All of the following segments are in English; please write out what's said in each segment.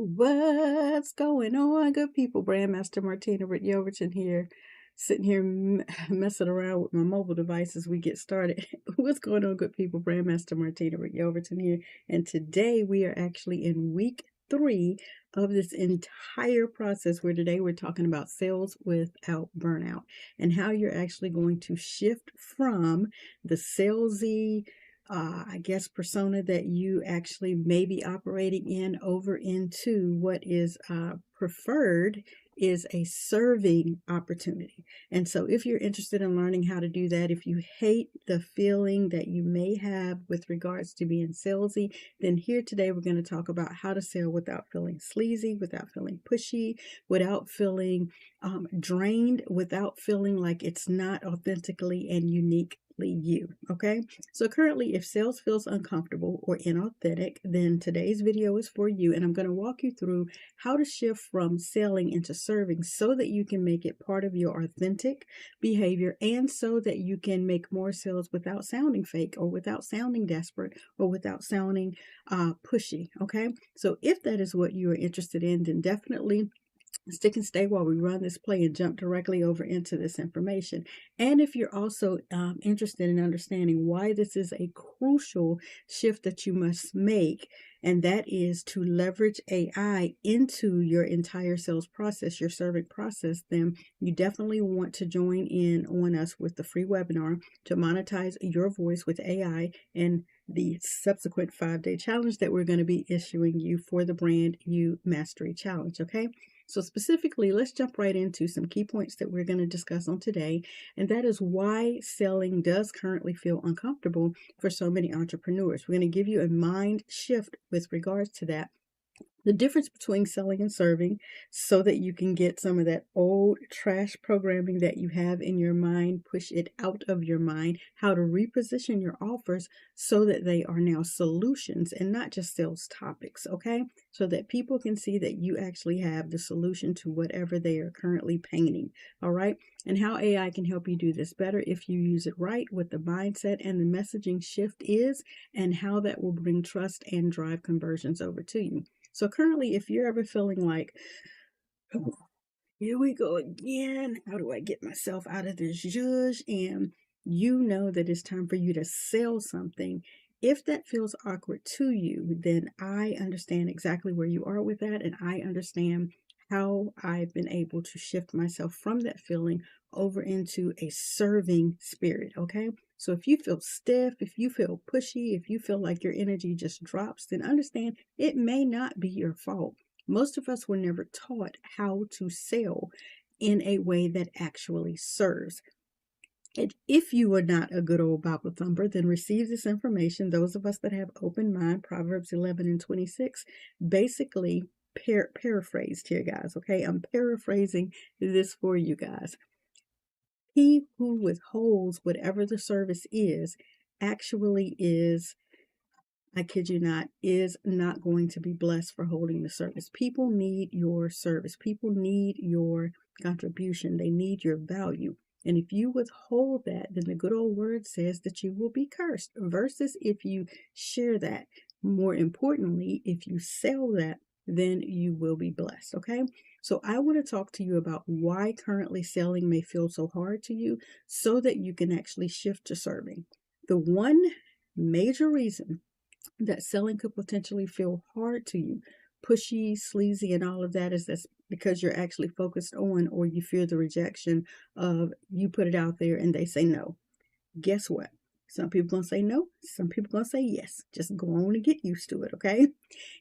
What's going on, good people? Brandmaster Martina, Britt, Yelverton here, sitting here messing around with my mobile device as we get started. What's going on, good people? Brandmaster Martina, Britt, Yelverton here, and today we are actually in week 3 of this entire process, where today we're talking about sales without burnout and how you're actually going to shift from the salesy I guess, persona that you actually may be operating in over into what is preferred is a serving opportunity. And so if you're interested in learning how to do that, if you hate the feeling that you may have with regards to being salesy, then here today we're going to talk about how to sell without feeling sleazy, without feeling pushy, without feeling drained, without feeling like it's not authentically and uniquely you. Okay, so currently, if sales feels uncomfortable or inauthentic, then today's video is for you, and I'm going to walk you through how to shift from selling into serving so that you can make it part of your authentic behavior, and so that you can make more sales without sounding fake, or without sounding desperate, or without sounding pushy. Okay, so if that is what you are interested in, then definitely stick and stay while we run this play and jump directly over into this information. And if you're also interested in understanding why this is a crucial shift that you must make, and that is to leverage AI into your entire sales process, your serving process, then you definitely want to join in on us with the free webinar to monetize your voice with AI, and the subsequent 5-day challenge that we're going to be issuing you for the Brand You Mastery Challenge. Okay, so specifically, let's jump right into some key points that we're going to discuss on today, and that is why selling does currently feel uncomfortable for so many entrepreneurs. We're going to give you a mind shift with regards to that, the difference between selling and serving, so that you can get some of that old trash programming that you have in your mind, push it out of your mind, how to reposition your offers so that they are now solutions and not just sales topics, okay? So that people can see that you actually have the solution to whatever they are currently painting, all right? And how AI can help you do this better if you use it right, what the mindset and the messaging shift is, and how that will bring trust and drive conversions over to you. So currently, if you're ever feeling like, oh, here we go again, how do I get myself out of this zhuzh? And you know that it's time for you to sell something. If that feels awkward to you, then I understand exactly where you are with that. And I understand how I've been able to shift myself from that feeling over into a serving spirit. Okay. So if you feel stiff, if you feel pushy, if you feel like your energy just drops, then understand it may not be your fault. Most of us were never taught how to sell in a way that actually serves. And if you are not a good old Bible thumper, then receive this information. Those of us that have open mind, Proverbs 11 and 26, basically paraphrased here, guys. Okay, I'm paraphrasing this for you guys. He who withholds whatever the service is actually is, I kid you not, is not going to be blessed for holding the service. People need your service. People need your contribution. They need your value. And if you withhold that, then the good old word says that you will be cursed, versus if you share that. More importantly, if you sell that, then you will be blessed. Okay. So I want to talk to you about why currently selling may feel so hard to you, so that you can actually shift to serving. The one major reason that selling could potentially feel hard to you, pushy, sleazy, and all of that, is that's because you're actually focused on, or you fear the rejection of, you put it out there and they say no. Guess what? Some people gonna say no, some people gonna say yes. Just go on and get used to it, okay?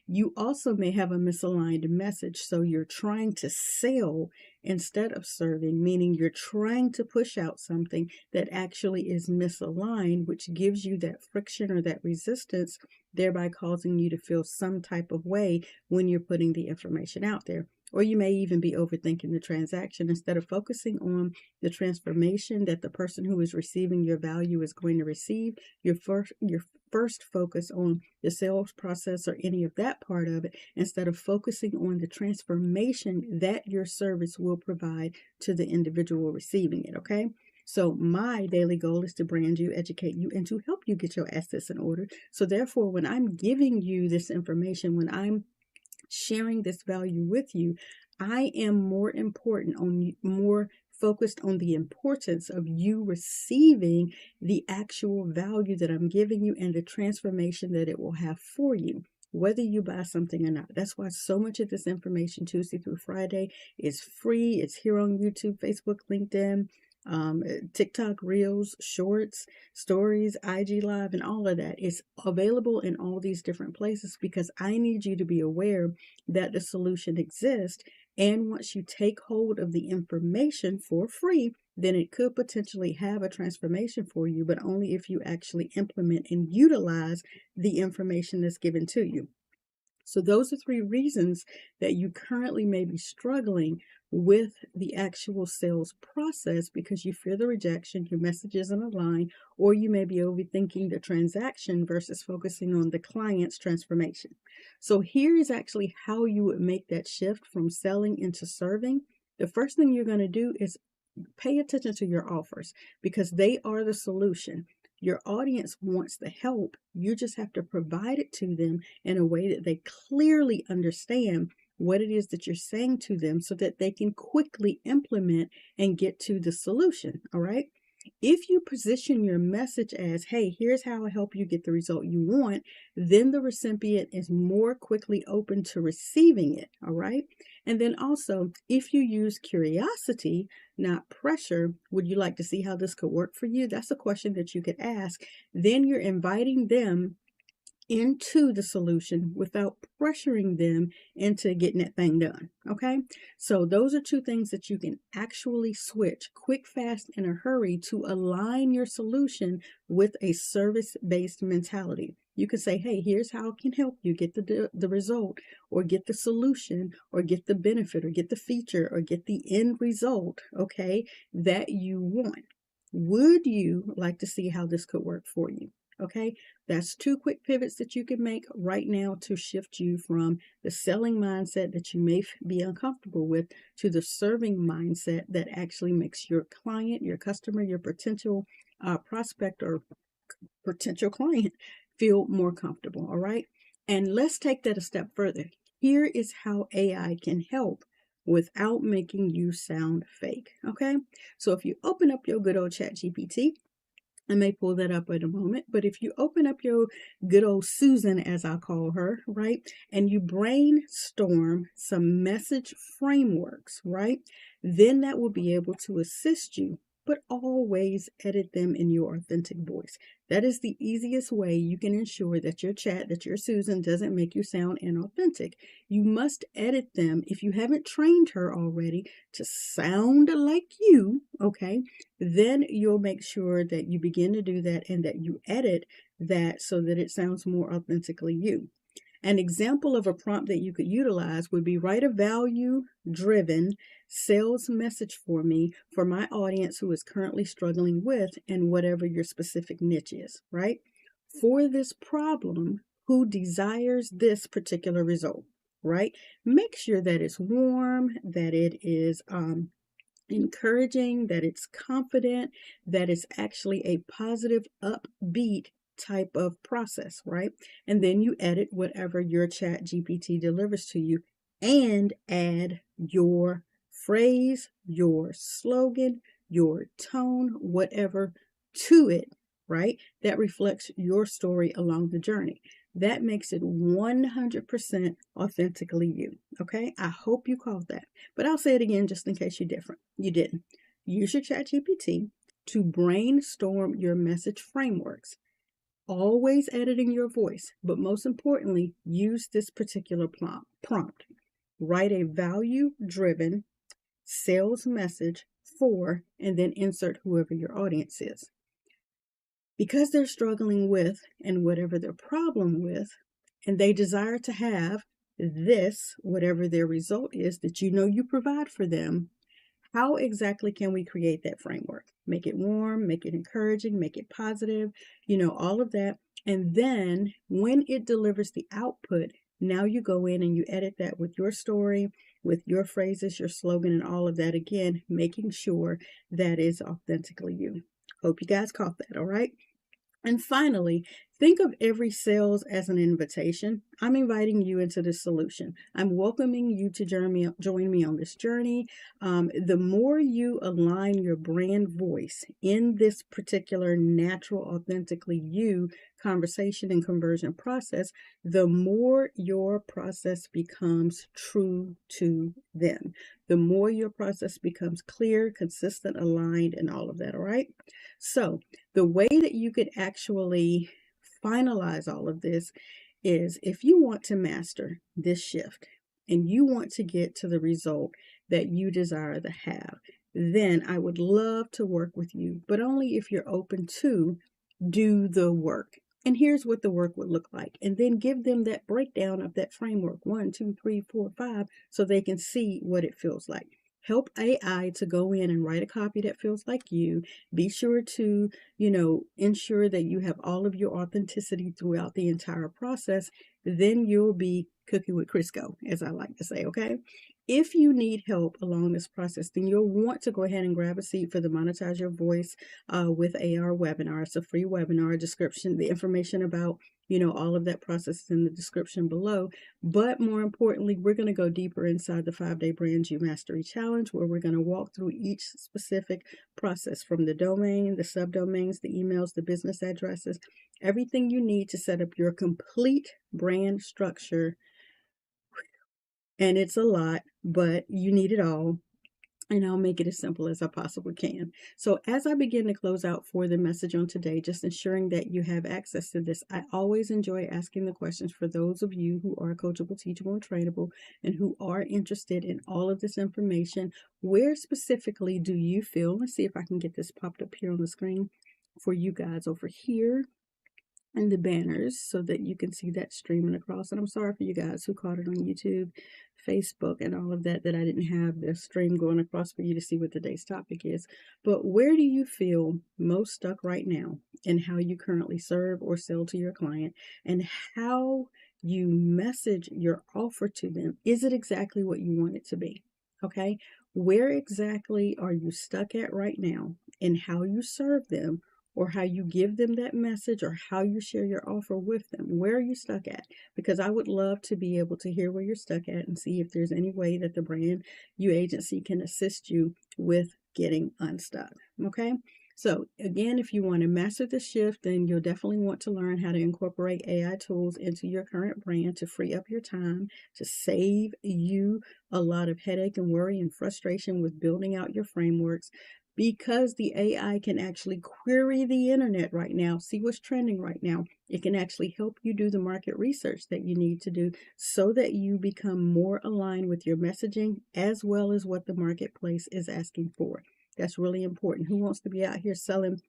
You also may have a misaligned message. So you're trying to sell instead of serving, meaning you're trying to push out something that actually is misaligned, which gives you that friction or that resistance, thereby causing you to feel some type of way when you're putting the information out there. Or you may even be overthinking the transaction instead of focusing on the transformation that the person who is receiving your value is going to receive. Your first focus on the sales process or any of that part of it, instead of focusing on the transformation that your service will provide to the individual receiving it. Okay. So my daily goal is to brand you, educate you, and to help you get your assets in order. So therefore, when I'm giving you this information, when I'm sharing this value with you, I am more focused on the importance of you receiving the actual value that I'm giving you and the transformation that it will have for you, whether you buy something or not. That's why so much of this information Tuesday through Friday is free. It's here on YouTube, Facebook, LinkedIn, TikTok, Reels, Shorts, Stories, IG Live, and all of that. It's available in all these different places because I need you to be aware that the solution exists. And once you take hold of the information for free, then it could potentially have a transformation for you, but only if you actually implement and utilize the information that's given to you. So those are 3 reasons that you currently may be struggling with the actual sales process because you fear the rejection, your message isn't aligned, or you may be overthinking the transaction versus focusing on the client's transformation. So here is actually how you would make that shift from selling into serving. The first thing you're going to do is pay attention to your offers because they are the solution. Your audience wants the help. You just have to provide it to them in a way that they clearly understand what it is that you're saying to them so that they can quickly implement and get to the solution. All right. If you position your message as, hey, here's how I help you get the result you want, then the recipient is more quickly open to receiving it. All right. And then also, if you use curiosity, not pressure, would you like to see how this could work for you? That's a question that you could ask. Then you're inviting them into the solution without pressuring them into getting that thing done. Okay. So those are 2 things that you can actually switch quick, fast, in a hurry to align your solution with a service-based mentality. You can say, hey, here's how I can help you get the result or get the solution or get the benefit or get the feature or get the end result, okay, that you want. Would you like to see how this could work for you? Okay, that's 2 quick pivots that you can make right now to shift you from the selling mindset that you may be uncomfortable with to the serving mindset that actually makes your client, your customer, your potential prospect or potential client feel more comfortable. All right, and let's take that a step further. Here is how AI can help without making you sound fake. Okay, so if you open up your good old ChatGPT, I may pull that up in a moment, but if you open up your good old Susan, as I call her, right, and you brainstorm some message frameworks, right, then that will be able to assist you, but always edit them in your authentic voice. That is the easiest way you can ensure that your chat, that your Susan doesn't make you sound inauthentic. You must edit them if you haven't trained her already to sound like you, okay? Then you'll make sure that you begin to do that and that you edit that so that it sounds more authentically you. An example of a prompt that you could utilize would be write a value-driven sales message for me for my audience who is currently struggling with and whatever your specific niche is, right? For this problem, who desires this particular result, right? Make sure that it's warm, that it is encouraging, that it's confident, that it's actually a positive, upbeat type of process, right? And then you edit whatever your ChatGPT delivers to you and add your phrase, your slogan, your tone, whatever to it, right? That reflects your story along the journey. That makes it 100% authentically you. Okay. I hope you caught that, but I'll say it again just in case you didn't. Use your ChatGPT to brainstorm your message frameworks, always editing your voice, but most importantly, use this particular prompt. Write a value-driven sales message for, and then insert whoever your audience is. Because they're struggling with and whatever their problem with, and they desire to have this, whatever their result is that you know you provide for them, how exactly can we create that framework? Make it warm, make it encouraging, make it positive, all of that. And then when it delivers the output, now you go in and you edit that with your story, with your phrases, your slogan, and all of that. Again, making sure that is authentically you. Hope you guys caught that, all right? And finally, think of every sales as an invitation. I'm inviting you into this solution. I'm welcoming you to join me on this journey. The more you align your brand voice in this particular natural, authentically you conversation and conversion process, the more your process becomes true to them. The more your process becomes clear, consistent, aligned, and all of that. All right. So, the way that you could actually finalize all of this is if you want to master this shift and you want to get to the result that you desire to have, then I would love to work with you, but only if you're open to do the work. And here's what the work would look like. And then give them that breakdown of that framework 1, 2, 3, 4, 5, so they can see what it feels like. Help AI to go in and write a copy that feels like you. Be sure to, ensure that you have all of your authenticity throughout the entire process. Then you'll be cooking with Crisco, as I like to say, okay? If you need help along this process, then you'll want to go ahead and grab a seat for the Monetize Your Voice with AR webinar. It's a free webinar description. The information about, all of that process is in the description below. But more importantly, we're going to go deeper inside the 5-day Brand You Mastery Challenge, where we're going to walk through each specific process, from the domain, the subdomains, the emails, the business addresses, everything you need to set up your complete brand structure. And it's a lot, but you need it all. And I'll make it as simple as I possibly can. So as I begin to close out for the message on today, just ensuring that you have access to this, I always enjoy asking the questions for those of you who are coachable, teachable, and trainable, and who are interested in all of this information. Where specifically do you feel? Let's see if I can get this popped up here on the screen for you guys over here and the banners so that you can see that streaming across. And I'm sorry for you guys who caught it on YouTube, Facebook, and all of that I didn't have the stream going across for you to see what today's topic is. But where do you feel most stuck right now in how you currently serve or sell to your client, and how you message your offer to them? Is it exactly what you want it to be? Okay. Where exactly are you stuck at right now in how you serve them, or how you give them that message, or how you share your offer with them? Where are you stuck at? Because I would love to be able to hear where you're stuck at and see if there's any way that the Brand You agency can assist you with getting unstuck. Okay. So again, if you want to master the shift, then you'll definitely want to learn how to incorporate AI tools into your current brand to free up your time, to save you a lot of headache and worry and frustration with building out your frameworks, because the AI can actually query the internet right now, see what's trending right now. It can actually help you do the market research that you need to do so that you become more aligned with your messaging as well as what the marketplace is asking for. That's really important. Who wants to be out here selling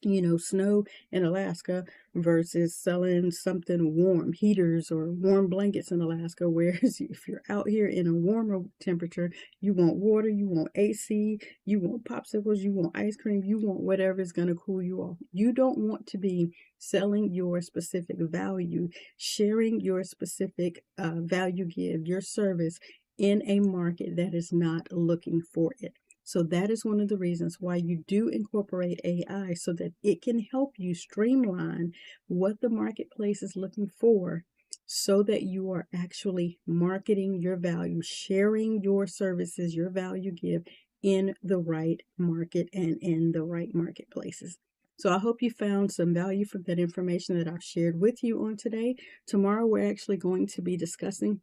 snow in Alaska versus selling something warm, heaters or warm blankets in Alaska? Whereas if you're out here in a warmer temperature, you want water, you want AC, you want popsicles, you want ice cream, you want whatever is going to cool you off. You don't want to be selling your specific value, sharing your specific value give, your service in a market that is not looking for it. So that is one of the reasons why you do incorporate AI, so that it can help you streamline what the marketplace is looking for, so that you are actually marketing your value, sharing your services, your value give in the right market and in the right marketplaces. So I hope you found some value from that information that I've shared with you on today. Tomorrow, we're actually going to be discussing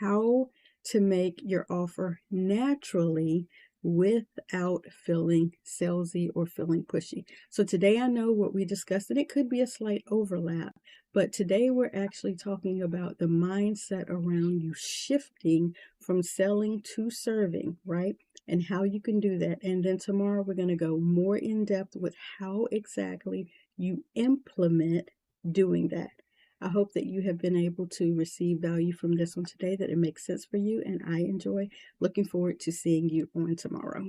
how to make your offer naturally without feeling salesy or feeling pushy. So today I know what we discussed, and it could be a slight overlap, but today we're actually talking about the mindset around you shifting from selling to serving, right? And how you can do that. And then tomorrow we're going to go more in depth with how exactly you implement doing that. I hope that you have been able to receive value from this one today, that it makes sense for you, and I enjoy. Looking forward to seeing you on tomorrow.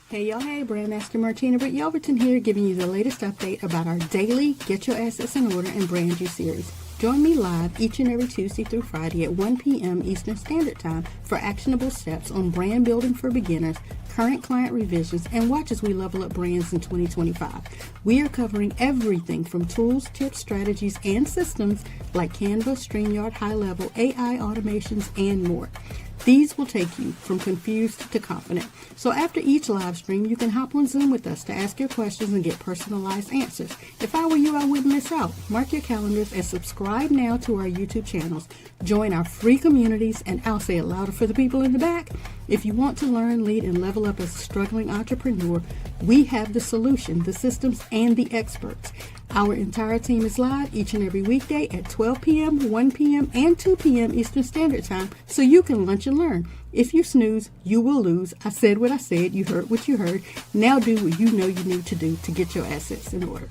Hey y'all, hey, Brandmaster Martina, Britt, Yelverton here, giving you the latest update about our daily Get Your Assets in Order and Brand You series. Join me live each and every Tuesday through Friday at 1 p.m. Eastern Standard Time for actionable steps on brand building for beginners, current client revisions, and watch as we level up brands in 2025. We are covering everything from tools, tips, strategies, and systems like Canva, StreamYard, high-level AI automations, and more. These will take you from confused to confident. So after each live stream, you can hop on Zoom with us to ask your questions and get personalized answers. If I were you, I wouldn't miss out. Mark your calendars and subscribe now to our YouTube channels. Join our free communities, and I'll say it louder for the people in the back. If you want to learn, lead, and level up as a struggling entrepreneur, we have the solution, the systems, and the experts. Our entire team is live each and every weekday at 12 p.m., 1 p.m., and 2 p.m. Eastern Standard Time, so you can lunch and learn. If you snooze, you will lose. I said what I said. You heard what you heard. Now do what you know you need to do to get your assets in order.